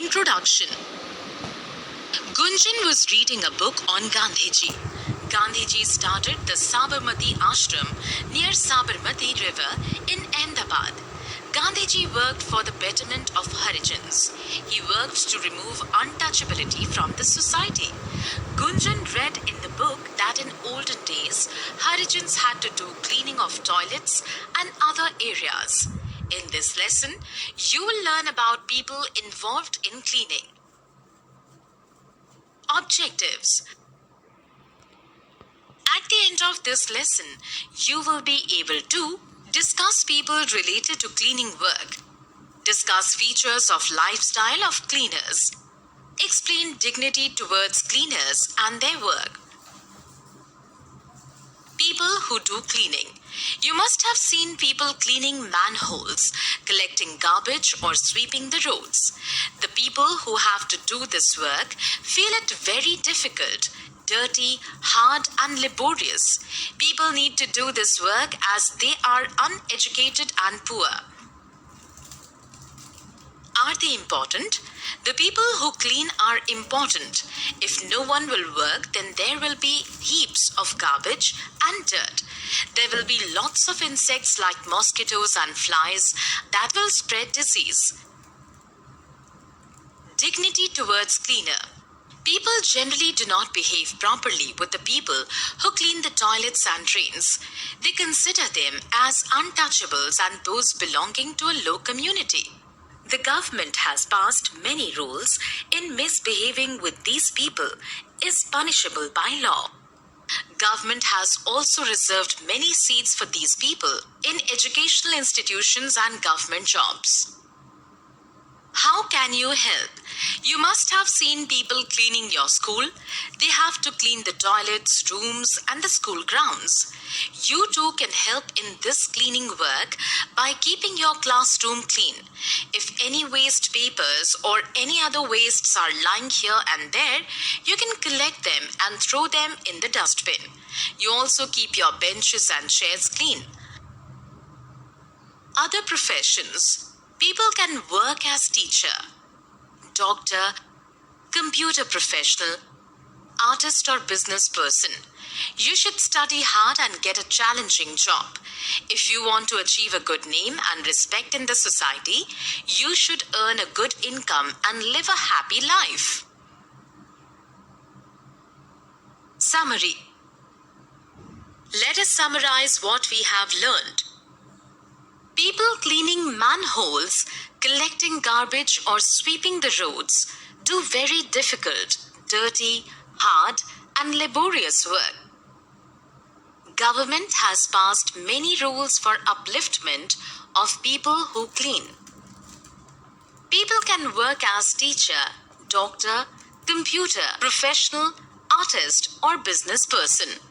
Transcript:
Introduction. Gunjan was reading a book on Gandhiji. Gandhiji started the Sabarmati Ashram near Sabarmati River in Ahmedabad. Gandhiji worked for the betterment of Harijans. He worked to remove untouchability from the society. Gunjan read in the book that in olden days, Harijans had to do cleaning of toilets and other areas. In this lesson, you will learn about people involved in cleaning. Objectives. At the end of this lesson, you will be able to discuss people related to cleaning work, discuss features of lifestyle of cleaners, explain dignity towards cleaners and their work. People who do cleaning. You must have seen people cleaning manholes, collecting garbage or sweeping the roads. The people who have to do this work feel it very difficult, dirty, hard and laborious. People need to do this work as they are uneducated and poor. Are they important? The people who clean are important. If no one will work, then there will be heaps of garbage and dirt. There will be lots of insects like mosquitoes and flies that will spread disease. Dignity towards cleaner. People generally do not behave properly with the people who clean the toilets and drains. They consider them as untouchables and those belonging to a low community. The government has passed many rules in misbehaving with these people is punishable by law. Government has also reserved many seats for these people in educational institutions and government jobs. How can you help? You must have seen people cleaning your school. They have to clean the toilets, rooms, and the school grounds. You too can help in this cleaning work by keeping your classroom clean. If any waste papers or any other wastes are lying here and there, you can collect them and throw them in the dustbin. You also keep your benches and chairs clean. Other professions. People can work as teacher, doctor, computer professional, artist or business person. You should study hard and get a challenging job. If you want to achieve a good name and respect in the society, you should earn a good income and live a happy life. Summary. Let us summarize what we have learned. People cleaning manholes, collecting garbage or sweeping the roads do very difficult, dirty, hard and laborious work. Government has passed many rules for upliftment of people who clean. People can work as teacher, doctor, computer, professional, artist or business person.